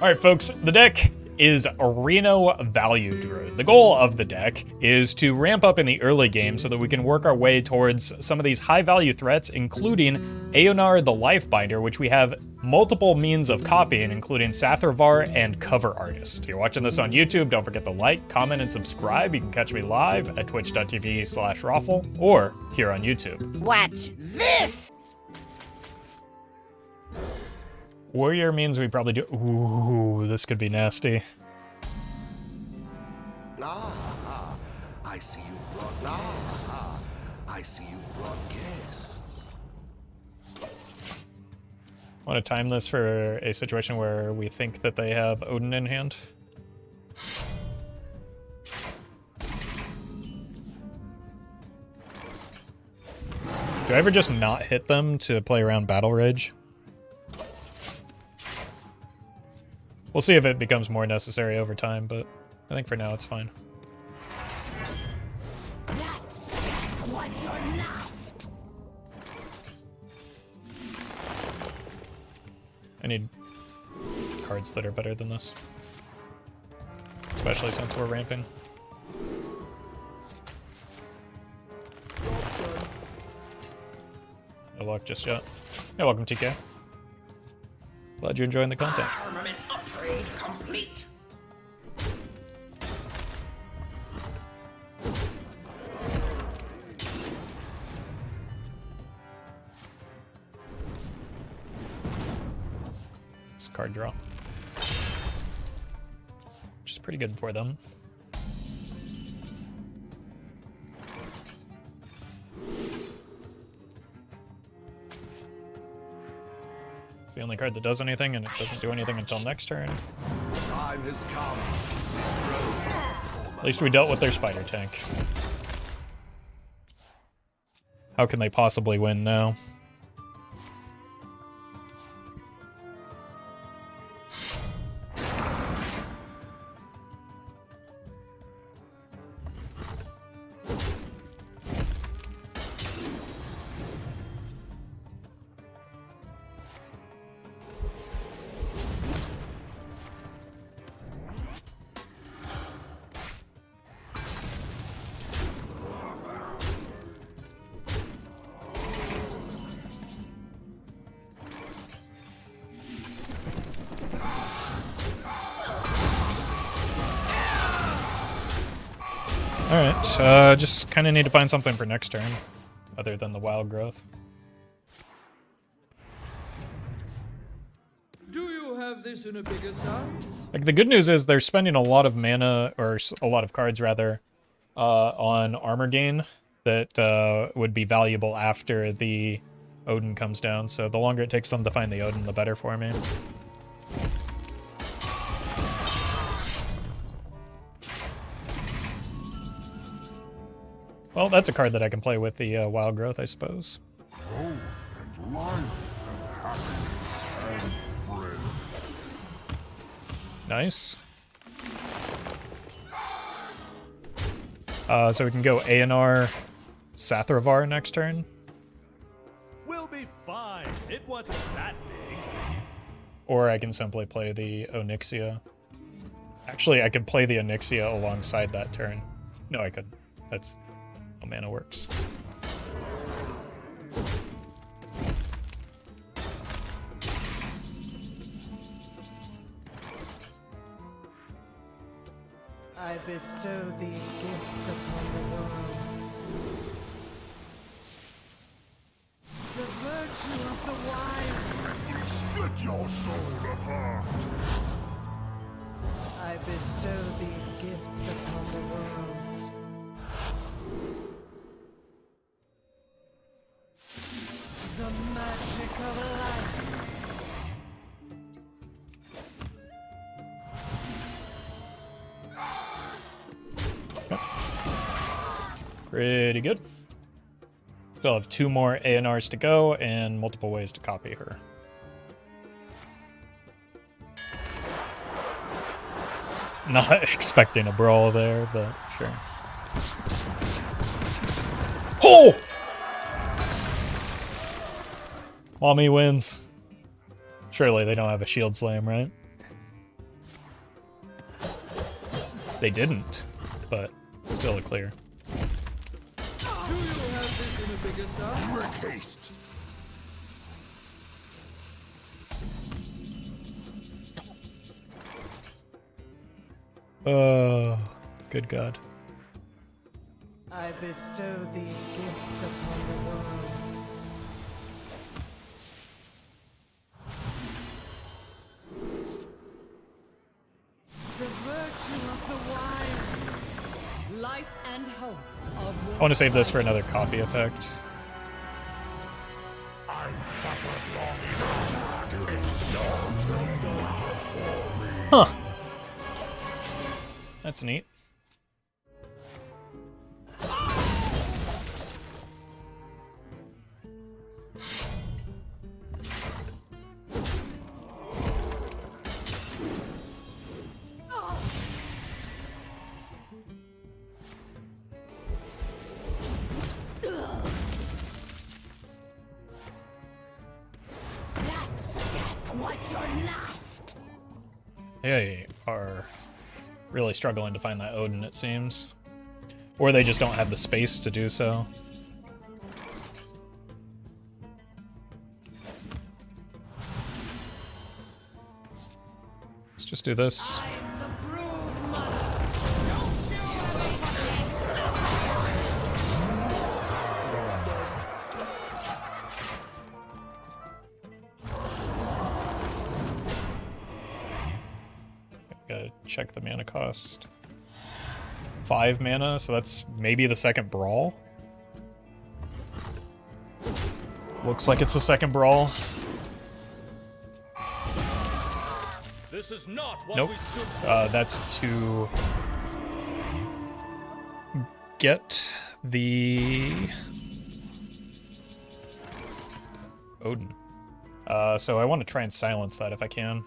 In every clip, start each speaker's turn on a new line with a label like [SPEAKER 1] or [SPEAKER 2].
[SPEAKER 1] Alright folks, the deck is a Reno value druid. The goal of the deck is to ramp up in the early game so that we can work our way towards some of these high value threats, including Eonar the Lifebinder, which we have multiple means of copying, including Sathravar and Cover Artist. If you're watching this on YouTube, don't forget to like, comment, and subscribe. You can catch me live at twitch.tv/Roffle or here on YouTube.
[SPEAKER 2] Watch this!
[SPEAKER 1] Warrior means we probably do. Ooh, this could be nasty.
[SPEAKER 3] Ah, I see you've brought. Ah, I see you've brought guests.
[SPEAKER 1] Want to time this for a situation where we think that they have Odin in hand? Do I ever just not hit them to play around Battle Rage? We'll see if it becomes more necessary over time, but I think for now it's fine.
[SPEAKER 2] That's was your last.
[SPEAKER 1] I need cards that are better than this. Especially since we're ramping. No luck just yet. Yeah, welcome TK. Glad you're enjoying the content.
[SPEAKER 2] Armament upgrade complete.
[SPEAKER 1] It's card draw. Which is pretty good for them. It's the only card that does anything, and it doesn't do anything until next turn.
[SPEAKER 3] Time has come.
[SPEAKER 1] At least we dealt with their spider tank. How can they possibly win now? Alright, just kind of need to find something for next turn, other than the wild growth.
[SPEAKER 4] Do you have this in a bigger size?
[SPEAKER 1] Like, the good news is they're spending a lot of mana, or a lot of cards rather, on armor gain that would be valuable after the Odin comes down, so the longer it takes them to find the Odin, the better for me. Well, that's a card that I can play with the wild growth, I suppose.
[SPEAKER 3] Growth and life and happiness and friends.
[SPEAKER 1] Nice. So we can go Eonar, Sathravar next turn.
[SPEAKER 5] We'll be fine. It wasn't that big.
[SPEAKER 1] Or I can simply play the Onyxia. Actually, I could play the Onyxia alongside that turn. No, I could. That's how mana works.
[SPEAKER 6] I bestow these gifts upon the world. The virtue of the wild.
[SPEAKER 3] You split your soul apart.
[SPEAKER 6] I bestow these gifts upon the world. The magic of life.
[SPEAKER 1] Pretty good. Still have 2 more Eonars to go and multiple ways to copy her. Not expecting a brawl there, but sure. Oh! Mommy wins. Surely they don't have a shield slam, right? They didn't, but still a clear.
[SPEAKER 4] Do you have this in a bigger size?
[SPEAKER 3] Make haste.
[SPEAKER 1] Oh, good God.
[SPEAKER 6] I bestow these gifts upon the world. The virtue of the wild, life and hope of
[SPEAKER 1] I want to save this for another copy effect. Huh. That's neat.
[SPEAKER 2] That step was your last.
[SPEAKER 1] They are really struggling to find that Odin, it seems. Or they just don't have the space to do so. Let's just do this.
[SPEAKER 2] I'm the brood mother. Don't you ever forget.
[SPEAKER 1] Gotta check the mana cost. 5 mana, so that's maybe the second brawl. Looks like it's the second brawl.
[SPEAKER 5] This is not what
[SPEAKER 1] Nope.
[SPEAKER 5] we stood for.
[SPEAKER 1] That's to get the Odin. So I want to try and silence that if I can.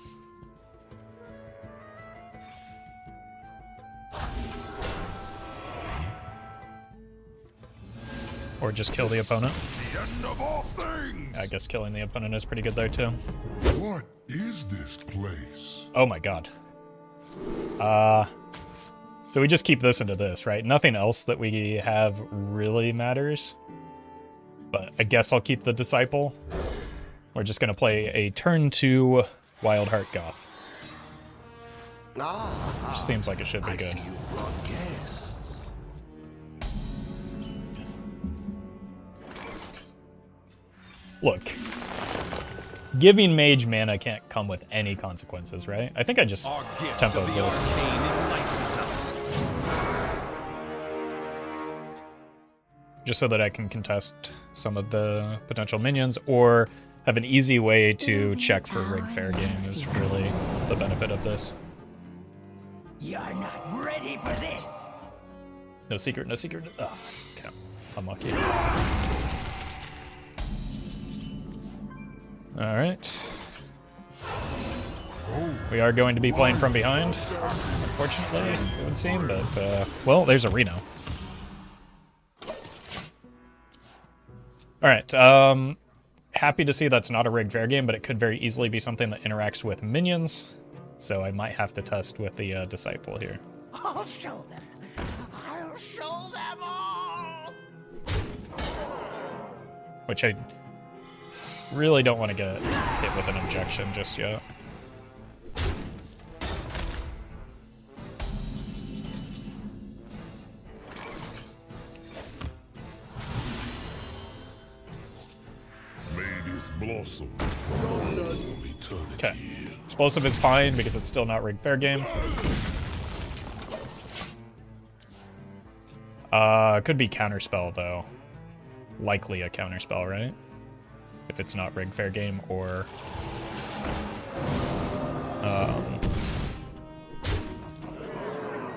[SPEAKER 1] Or just kill the opponent.
[SPEAKER 3] The end of all things.
[SPEAKER 1] I guess killing the opponent is pretty good there too.
[SPEAKER 3] What is this place?
[SPEAKER 1] Oh my god. So we just keep this into this, right? Nothing else that we have really matters. But I guess I'll keep the Disciple. We're just gonna play a turn 2 Wildheart Goth. Which seems like it should be
[SPEAKER 3] I
[SPEAKER 1] good.
[SPEAKER 3] see you've brought guests.
[SPEAKER 1] Look. Giving mage mana can't come with any consequences, right? I think I just
[SPEAKER 5] Our gift
[SPEAKER 1] tempoed
[SPEAKER 5] of the
[SPEAKER 1] this.
[SPEAKER 5] arcane enlightens us.
[SPEAKER 1] Just so that I can contest some of the potential minions, or have an easy way to check for rig fair game is really the benefit of this.
[SPEAKER 2] You're not ready for this.
[SPEAKER 1] No secret, no secret. Oh, okay. Unlucky. Alright. We are going to be playing from behind, unfortunately, it would seem, but, well, there's a Reno. Alright, happy to see that's not a rig fair game, but it could very easily be something that interacts with minions, so I might have to test with the Disciple here.
[SPEAKER 2] I'll show them. I'll show them all.
[SPEAKER 1] Which I really don't want to get hit with an objection just yet.
[SPEAKER 3] Ladies blossom.
[SPEAKER 1] Okay. Explosive is fine because it's still not rig fair game. Could be counterspell though. Likely a counterspell, right? If it's not rig fair game, or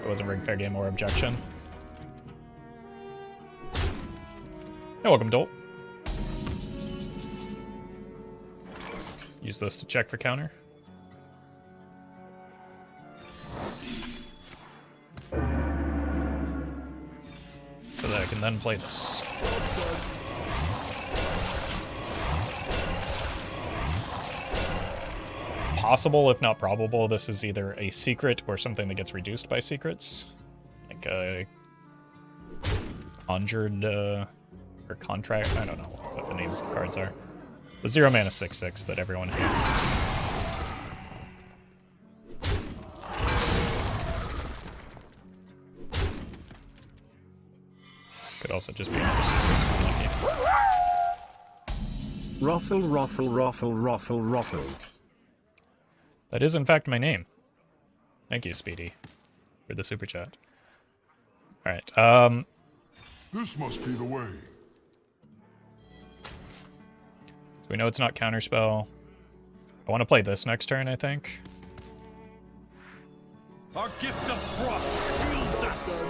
[SPEAKER 1] it wasn't rig fair game or objection. Hey, welcome, Dolt. Use this to check for counter. So that I can then play this. possible, if not probable, this is either a secret or something that gets reduced by secrets. Like a conjured or contract. I don't know what the names of cards are. The 0 mana 6/6 that everyone hates. Could also just be another secret.
[SPEAKER 7] Roffle, Roffle, Roffle, Roffle, Roffle.
[SPEAKER 1] That is in fact my name. Thank you, Speedy, for the super chat. All right.
[SPEAKER 3] This must be the way.
[SPEAKER 1] So we know it's not counterspell. I want to play this next turn, I think.
[SPEAKER 5] Our gift of frost shields us.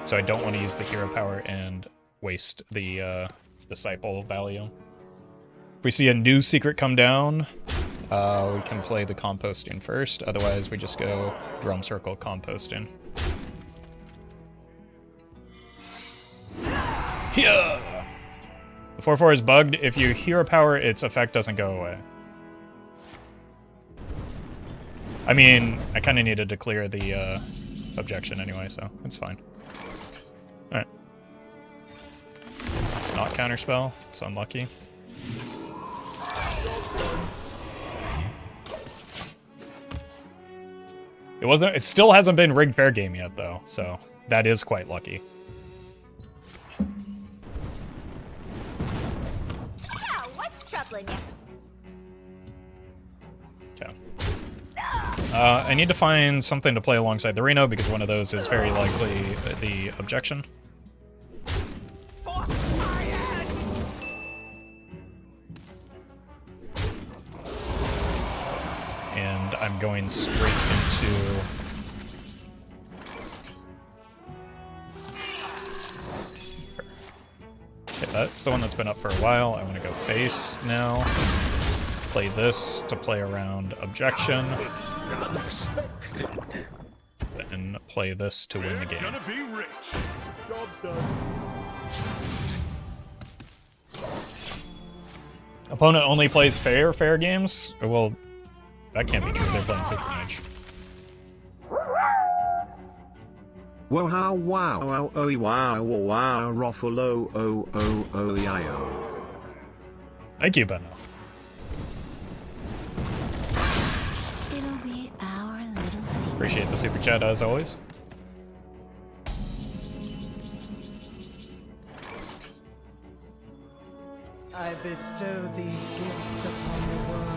[SPEAKER 1] So I don't want to use the hero power and waste the disciple value. If we see a new secret come down, we can play the composting first. Otherwise, we just go drum circle composting. Yeah. The 4/4 is bugged. If you hero power, its effect doesn't go away. I mean, I kind of needed to clear the objection anyway, so it's fine. Alright. It's not counterspell. It's unlucky. It still hasn't been rigged fair game yet, though, so that is quite lucky.
[SPEAKER 8] Yeah, what's troubling you?
[SPEAKER 1] Okay. I need to find something to play alongside the Reno because one of those is very likely the objection. And I'm going straight into... Okay, that's the one that's been up for a while. I want to go face now. Play this to play around objection. And play this to win the game.
[SPEAKER 5] Gonna be rich.
[SPEAKER 4] Job's done.
[SPEAKER 1] Opponent only plays fair games? Well, that can't be true. They're playing Super Mage.
[SPEAKER 7] Whoa, how, wow, wow, oh, wow, wow, Roffle, oh, yo.
[SPEAKER 1] Thank you, Benno.
[SPEAKER 8] It'll be our little secret.
[SPEAKER 1] Appreciate the super chat as always.
[SPEAKER 6] I bestow these gifts upon the world.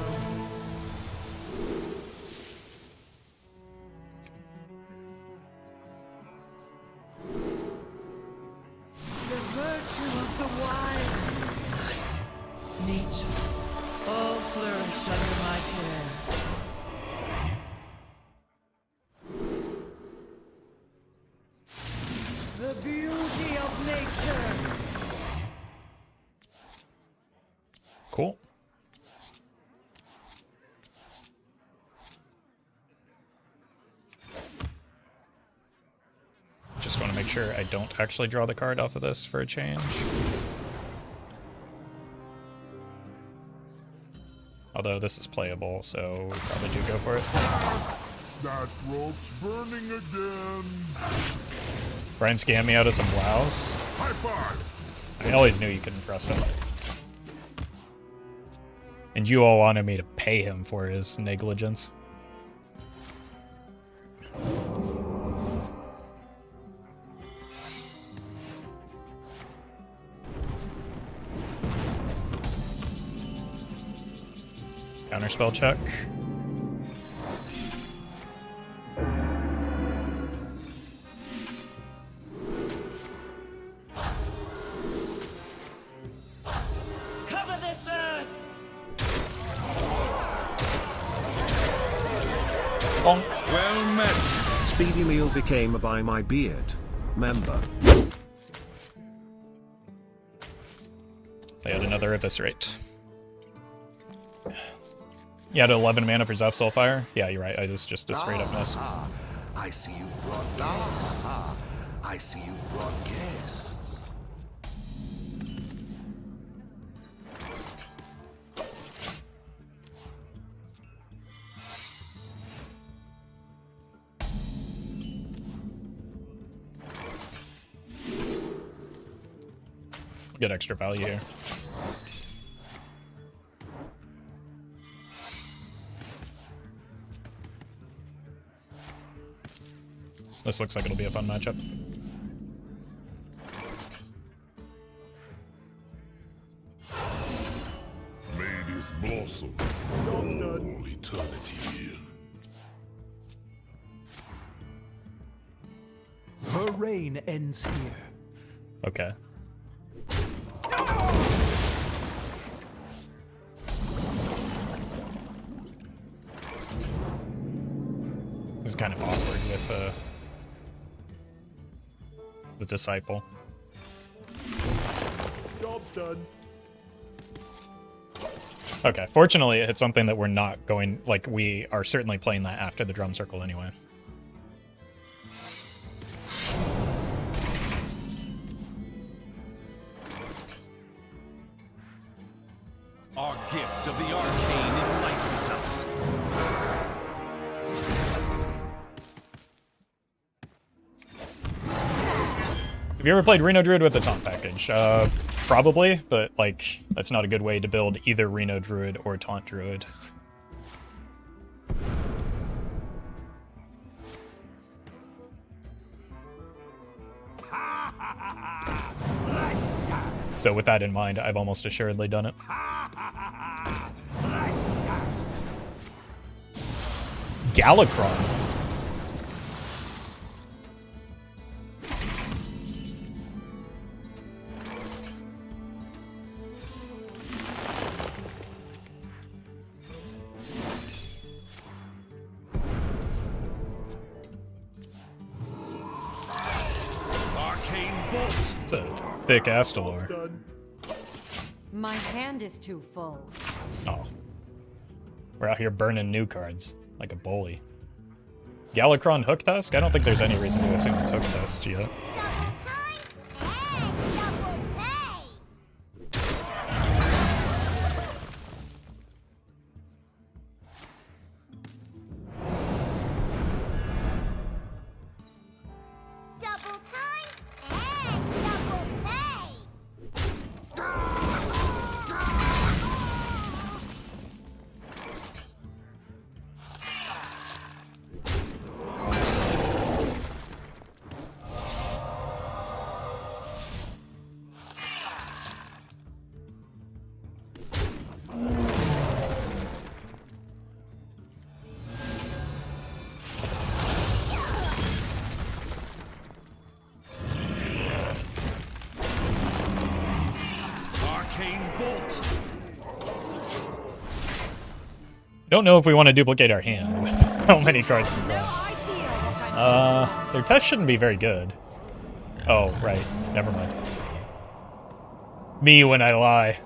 [SPEAKER 6] The virtue of the wild. Nature, all flourish under my care. The beauty of nature.
[SPEAKER 1] Cool. Just want to make sure I don't actually draw the card off of this for a change. Although this is playable, so we probably do go for it.
[SPEAKER 3] That rope's burning again.
[SPEAKER 1] Brian scammed me out of some wows.
[SPEAKER 3] High five.
[SPEAKER 1] I always knew you couldn't trust him. And you all wanted me to pay him for his negligence. Counterspell check.
[SPEAKER 2] Cover this earth!
[SPEAKER 1] Bonk.
[SPEAKER 5] Well met.
[SPEAKER 7] Speedy meal became a by my beard member.
[SPEAKER 1] They had another eviscerate. You had 11 mana for Zephrys Soulfire? Yeah, you're right. I was just a straight up miss.
[SPEAKER 3] I see you've brought I see you've brought guests.
[SPEAKER 1] Get extra value here. This looks like it'll be a fun matchup.
[SPEAKER 3] May this blossom all eternity.
[SPEAKER 9] Her reign ends here.
[SPEAKER 1] Okay. This is kind of awkward with the Disciple.
[SPEAKER 5] Job's done.
[SPEAKER 1] Okay, fortunately it's something that we're not going, like, we are certainly playing that after the drum circle anyway.
[SPEAKER 10] Our gift of the arcane enlightens us.
[SPEAKER 1] Have you ever played Reno Druid with a taunt package? Probably, but like that's not a good way to build either Reno Druid or Taunt Druid. So with that in mind, I've almost assuredly done it. Galakron. It's a thick Astalor.
[SPEAKER 11] My hand is too full.
[SPEAKER 1] Oh. We're out here burning new cards, like a bully. Galakron Hook Tusk? I don't think there's any reason to assume it's Hook Tusk yet. Don't know if we want to duplicate our hand with how many cards we draw. Their test shouldn't be very good. Oh, right. Never mind. Me when I lie.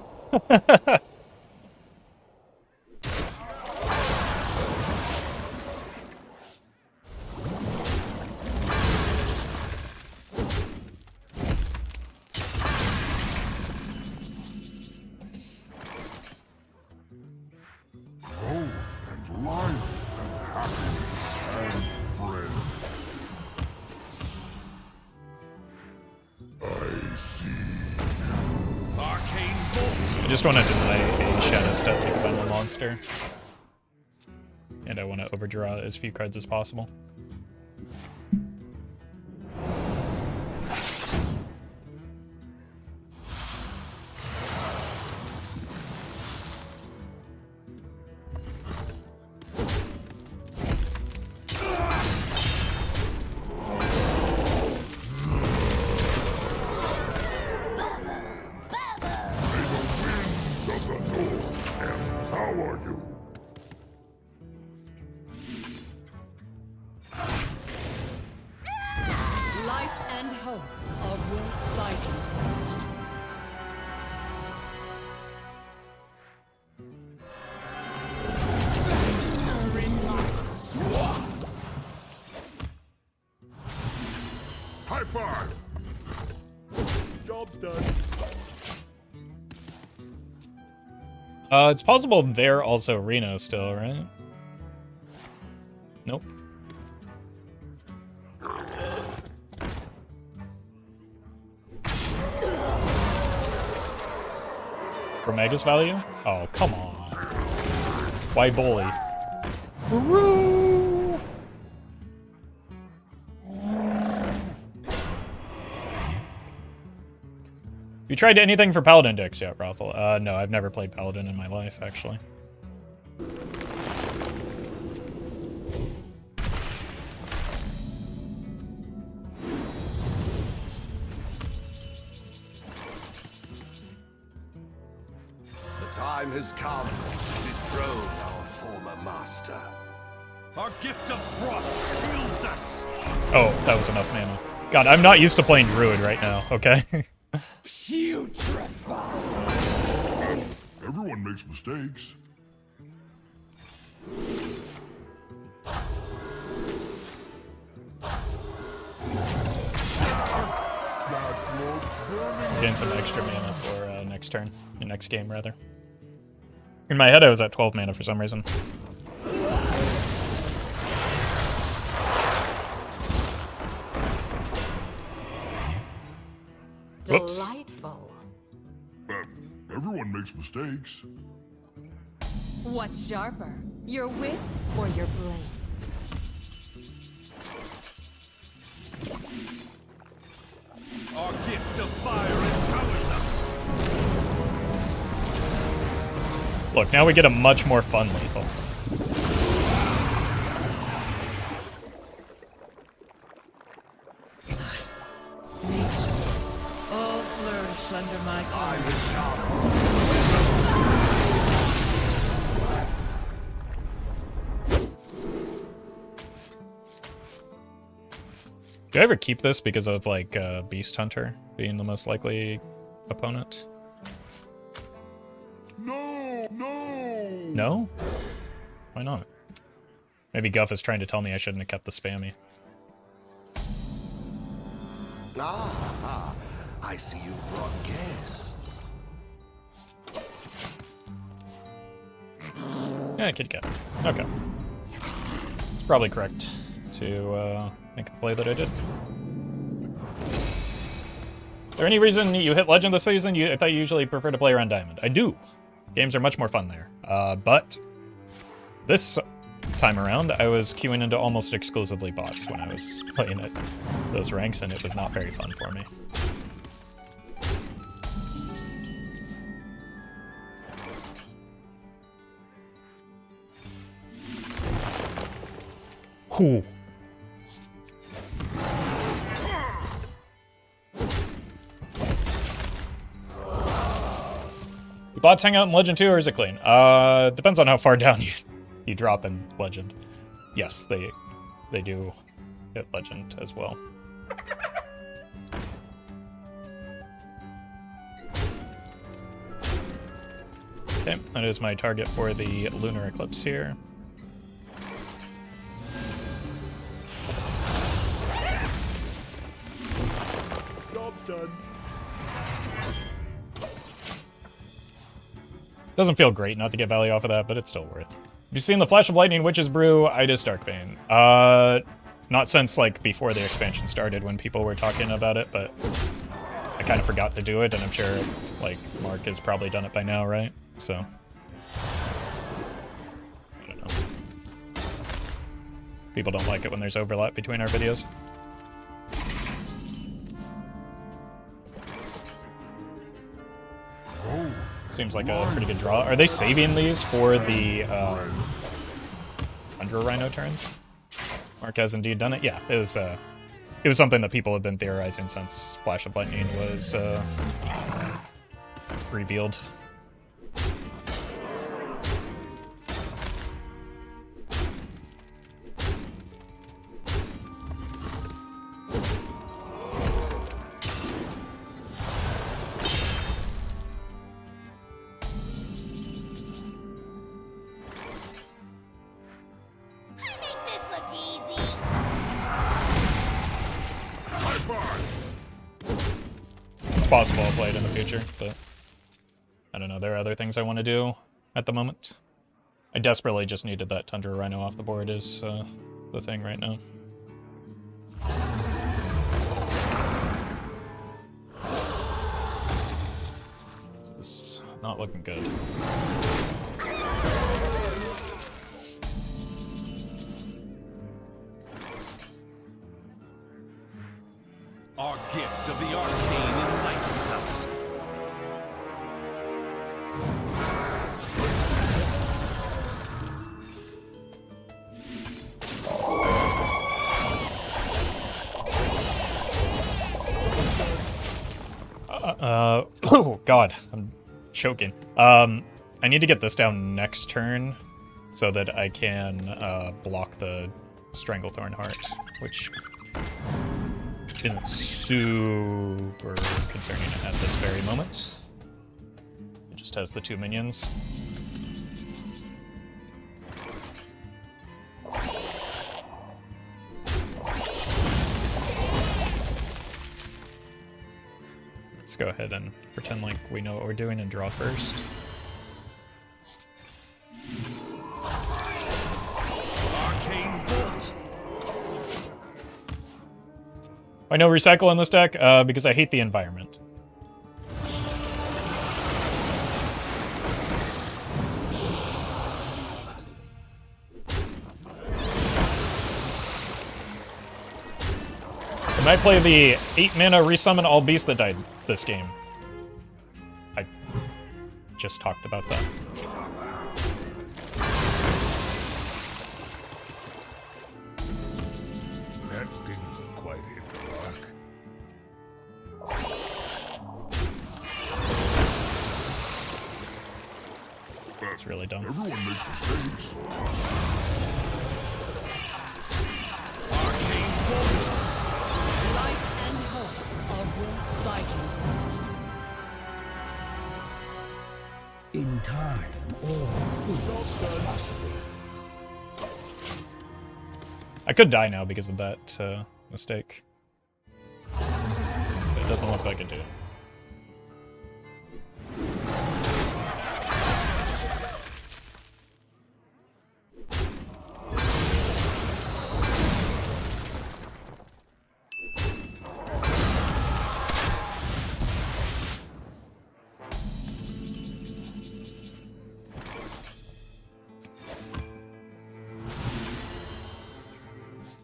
[SPEAKER 1] I just want to deny a Shadow Step because I'm a monster. And I want to overdraw as few cards as possible.
[SPEAKER 3] High five!
[SPEAKER 5] Job's done.
[SPEAKER 1] It's possible they're also Reno still, right? Nope. For Mega's value? Oh, come on. Why bully? You tried anything for Paladin decks yet, Roffle? No, I've never played Paladin in my life, actually.
[SPEAKER 3] The time has come to dethrone our former master.
[SPEAKER 10] Our gift of frost shields us.
[SPEAKER 1] Oh, that was enough mana. God, I'm not used to playing Druid right now, okay?
[SPEAKER 3] Putrefy!
[SPEAKER 12] Everyone makes mistakes.
[SPEAKER 1] Gain some extra mana for next turn. Next game, rather. In my head, I was at 12 mana for some reason. Whoops.
[SPEAKER 11] Delightful.
[SPEAKER 12] Everyone makes mistakes.
[SPEAKER 11] What's sharper, your wits or your blades?
[SPEAKER 10] Our gift of fire empowers us.
[SPEAKER 1] Look, now we get a much more fun lethal.
[SPEAKER 6] All flourish under my command.
[SPEAKER 1] Do I ever keep this because of, like, Beast Hunter being the most likely opponent?
[SPEAKER 12] No, no.
[SPEAKER 1] No? Why not? Maybe Guff is trying to tell me I shouldn't have kept the spammy.
[SPEAKER 3] Ah, I see you've brought guests.
[SPEAKER 1] Yeah, Kid Cat. Okay. It's probably correct to make the play that I did. Is there any reason you hit Legend this season? I thought you usually prefer to play around Diamond. I do. Games are much more fun there. But this time around, I was queuing into almost exclusively bots when I was playing at those ranks, and it was not very fun for me. Whew. Do bots hang out in Legend too, or is it clean? Depends on how far down you drop in Legend. Yes, they do hit Legend as well. Okay, that is my target for the Lunar Eclipse here.
[SPEAKER 4] Job's done.
[SPEAKER 1] Doesn't feel great not to get value off of that, but it's still worth. Have you seen the Flash of Lightning Witch's Brew? Itis Darkbane. Not since, like, before the expansion started when people were talking about it, but I kind of forgot to do it, and I'm sure, like, Mark has probably done it by now, right? So, I don't know. People don't like it when there's overlap between our videos. Seems like a pretty good draw. Are they saving these for the Tundra Rhino turns? Mark has indeed done it. Yeah, it was something that people have been theorizing since Splash of Lightning was revealed. Possible I'll play it in the future, but I don't know. There are other things I want to do at the moment. I desperately just needed that Tundra Rhino off the board is the thing right now. This is not not looking good.
[SPEAKER 10] Our gift of the arcane enlightens us.
[SPEAKER 1] Oh god, I'm choking. I need to get this down next turn so that I can block the Stranglethorn Heart, which isn't super concerning at this very moment. It just has the 2 minions. Let's go ahead and pretend like we know what we're doing and draw first.
[SPEAKER 10] Arcane bolt.
[SPEAKER 1] I know recycle in this deck because I hate the environment. I might play the 8-mana resummon all beasts that died this game. I just talked about that.
[SPEAKER 12] That didn't quite hit the mark.
[SPEAKER 1] It's really dumb.
[SPEAKER 12] Everyone makes mistakes.
[SPEAKER 10] Arcane bolt.
[SPEAKER 11] Life and hope are worth fighting.
[SPEAKER 9] In time, all things are possible.
[SPEAKER 1] I could die now because of that mistake. But it doesn't look like I do.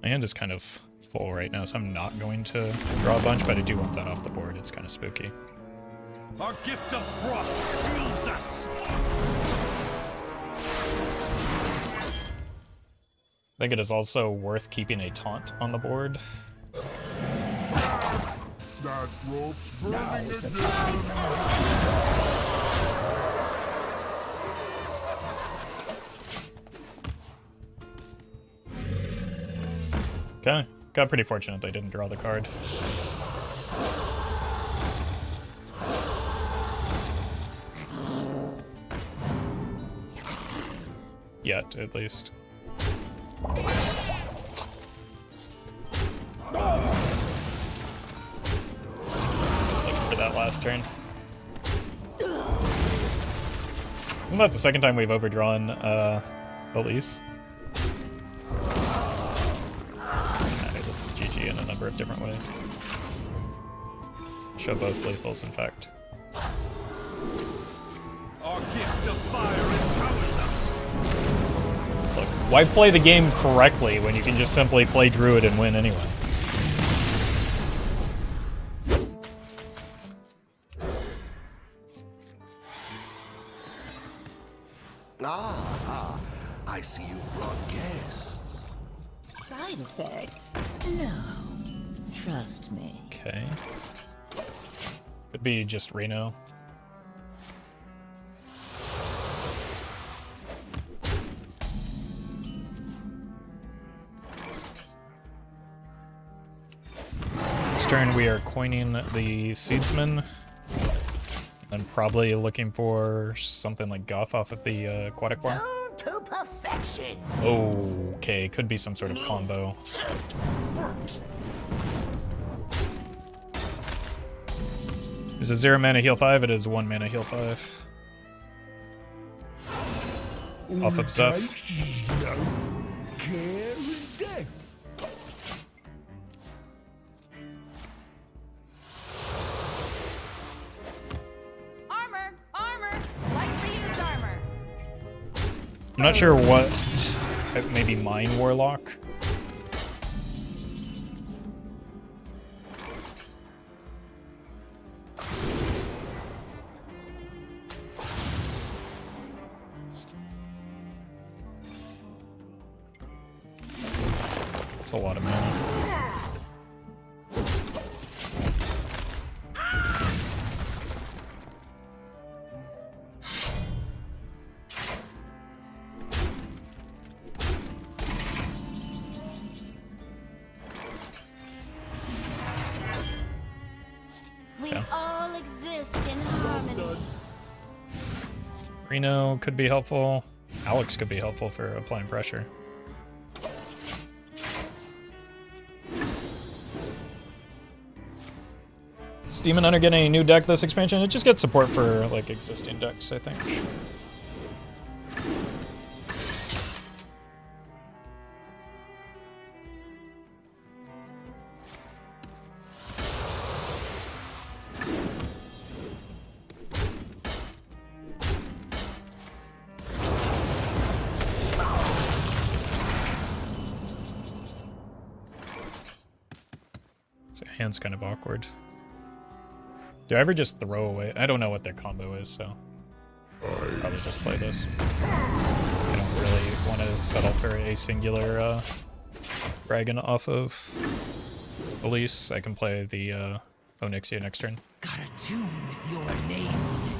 [SPEAKER 1] My hand is kind of full right now, so I'm not going to draw a bunch, but I do want that off the board. It's kind of spooky.
[SPEAKER 10] Our gift of frost shields us.
[SPEAKER 1] I think it is also worth keeping a taunt on the board.
[SPEAKER 12] That rope's burning again.
[SPEAKER 1] Okay, got pretty fortunate they didn't draw the card. Yet, at least. Just looking for that last turn. Isn't that the second time we've overdrawn Elise? This is GG in a number of different ways. Show both lethals, in fact.
[SPEAKER 10] Our gift of fire empowers us.
[SPEAKER 1] Look, why play the game correctly when you can just simply play Druid and win anyway?
[SPEAKER 3] Ah, I see you've brought guests.
[SPEAKER 8] Side effects? No. Trust me.
[SPEAKER 1] Okay. Could be just Reno. This turn we are coining the Seedsman. And probably looking for something like Goth off of the Aquatic Form.
[SPEAKER 8] To perfection.
[SPEAKER 1] Okay, could be some sort of combo. Is it 0 mana heal 5? It is 1 mana heal 5. Off of Zeph.
[SPEAKER 11] Armor! Armor!
[SPEAKER 1] I'm not sure what. Maybe Mine Warlock. That's a lot of mana.
[SPEAKER 8] We all exist in harmony.
[SPEAKER 1] Reno could be helpful. Alex could be helpful for applying pressure. Is Demon Hunter getting a new deck this expansion? It just gets support for like existing decks, I think. So hand's kind of awkward. Do I ever just throw away? I don't know what their combo is, so probably just play this. I don't really want to settle for a singular dragon off of Elise. I can play the Onyxia next turn.
[SPEAKER 9] Got a tune with your name.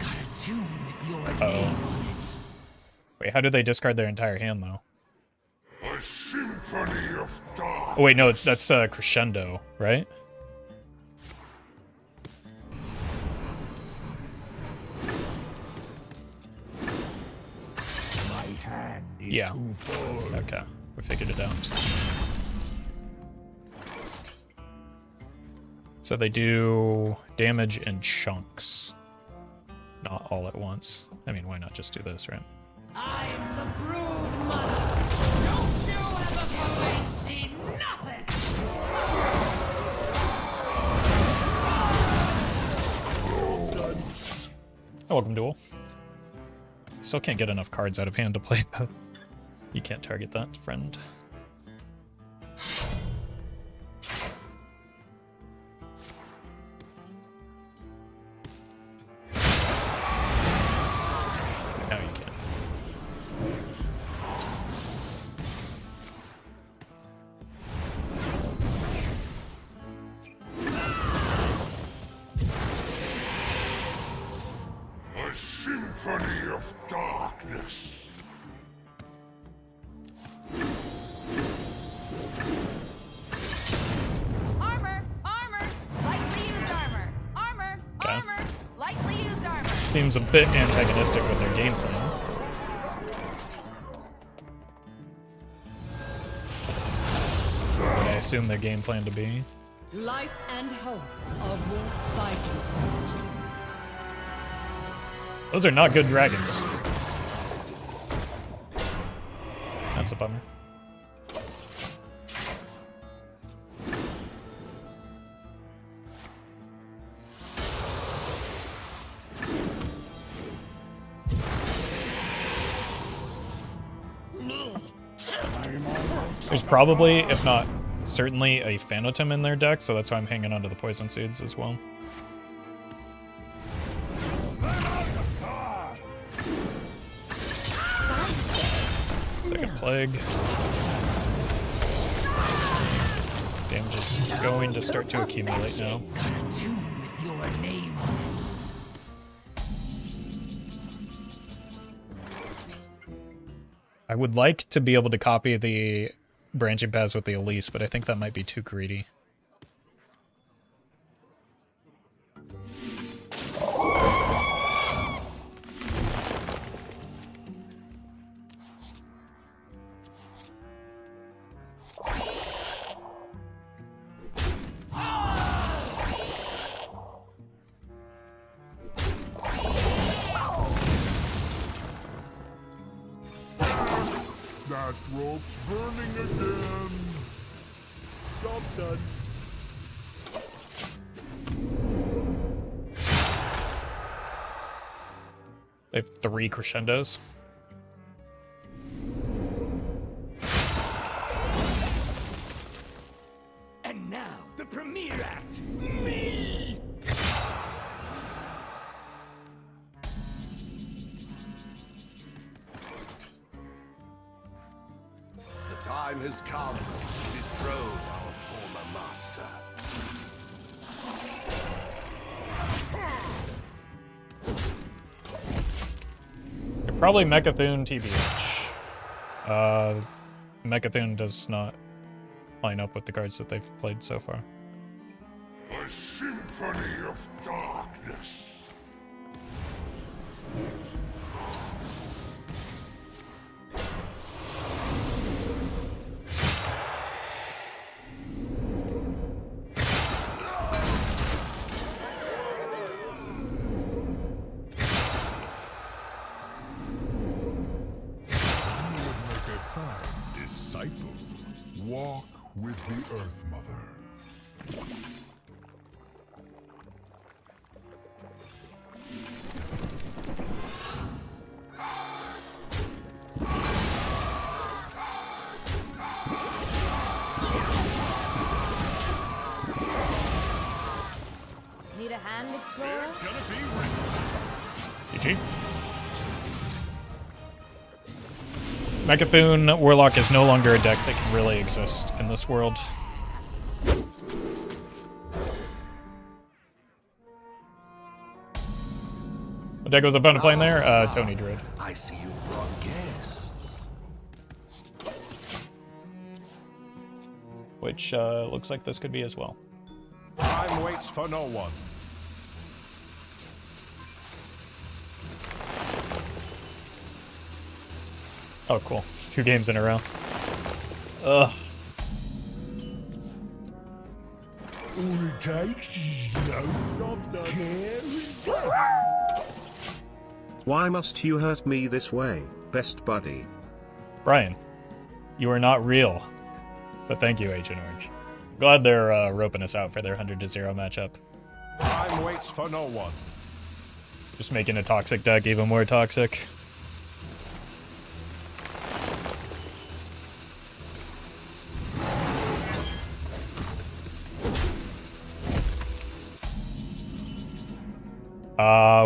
[SPEAKER 9] Got a tune with your name.
[SPEAKER 1] Wait, how do they discard their entire hand though?
[SPEAKER 12] A symphony of dark.
[SPEAKER 1] Oh wait, no, that's Crescendo, right? Yeah. Okay, we figured it out. So they do damage in chunks, not all at once. I mean, why not just do this, right?
[SPEAKER 2] I'm the brood mother. Don't you ever fucking see nothing.
[SPEAKER 1] Oh, welcome, Duel. Still can't get enough cards out of hand to play though. You can't target that, friend. Now you can.
[SPEAKER 12] A symphony of darkness.
[SPEAKER 11] Armor! Armor! Lightly used armor! Armor!
[SPEAKER 1] Okay.
[SPEAKER 11] Armor! Lightly used armor!
[SPEAKER 1] Seems a bit antagonistic with their game plan. What I assume their game plan to be.
[SPEAKER 6] Life and hope of war fighting.
[SPEAKER 1] Those are not good dragons. That's a bummer. There's probably, if not certainly, a Phanotem in their deck, so that's why I'm hanging onto the Poison Seeds as well. Second Plague. Damage is going to start to accumulate now.
[SPEAKER 9] Got a tune with your name on it.
[SPEAKER 1] I would like to be able to copy the branching paths with the Elise, but I think that might be too greedy.
[SPEAKER 12] That rope's burning again. Job done.
[SPEAKER 1] They have 3 crescendos.
[SPEAKER 3] time has come to dethrone our former master.
[SPEAKER 1] Probably Mechathune TBH. Mechathune does not line up with the cards that they've played so far.
[SPEAKER 12] A symphony of darkness. Walk with the Earth Mother.
[SPEAKER 11] Need a hand, Explorer?
[SPEAKER 1] GG. Mechathune Warlock is no longer a deck that can really exist in this world. What deck was the opponent playing there? Tony Druid.
[SPEAKER 3] I see you've brought guests.
[SPEAKER 1] Which looks like this could be as well.
[SPEAKER 10] Time waits for no one.
[SPEAKER 1] Oh, cool. 2 games in a row. Ugh.
[SPEAKER 12] All it takes is no care.
[SPEAKER 7] Why must you hurt me this way, best buddy?
[SPEAKER 1] Brian, you are not real. But thank you, Agent Orange. Glad they're roping us out for their 100-0 matchup.
[SPEAKER 10] Time waits for no one.
[SPEAKER 1] Just making a toxic deck even more toxic.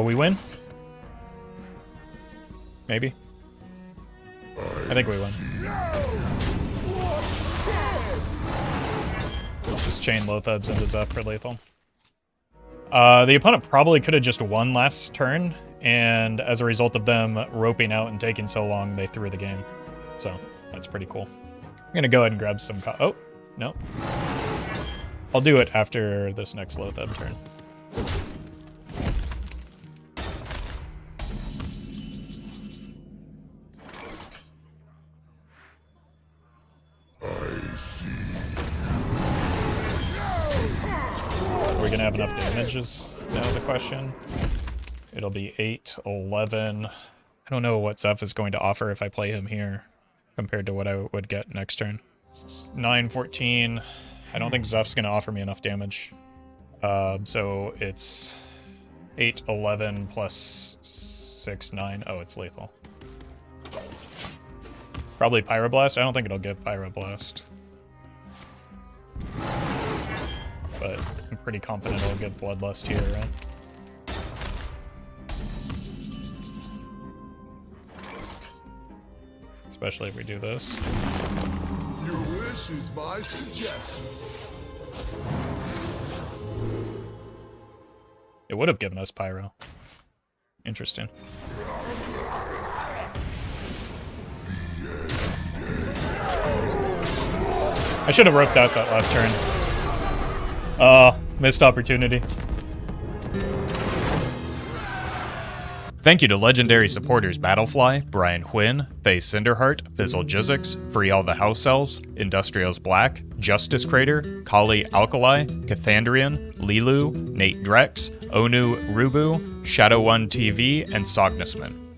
[SPEAKER 1] We win? Maybe? I think we win. Just chain Lothubs into Zeph for lethal. The opponent probably could have just won last turn, and as a result of them roping out and taking so long, they threw the game. So, that's pretty cool. I'm gonna go ahead and grab some oh, no. I'll do it after this next Lothub turn. Are we gonna have enough damages? Now the question. It'll be 8, 11. I don't know what Zeph is going to offer if I play him here compared to what I would get next turn. 9, 14. I don't think Zeph's gonna offer me enough damage. So it's 8, 11 plus 6, 9. Oh, it's lethal. Probably Pyroblast. I don't think it'll get Pyroblast. But I'm pretty confident it'll get Bloodlust here, right? Especially if we do this.
[SPEAKER 12] Your wish is my suggestion.
[SPEAKER 1] It would have given us Pyro. Interesting. I should have roped out that last turn. Missed opportunity. Thank you to legendary supporters Battlefly, Brian Quinn, Faye Cinderheart, Fizzle Jizzix, Free All the House Elves, Industrials Black, Justice Crater, Kali Alkali, Cathandrian, Lilu, Nate Drex, Onu Rubu, Shadow1 TV, and Sognisman.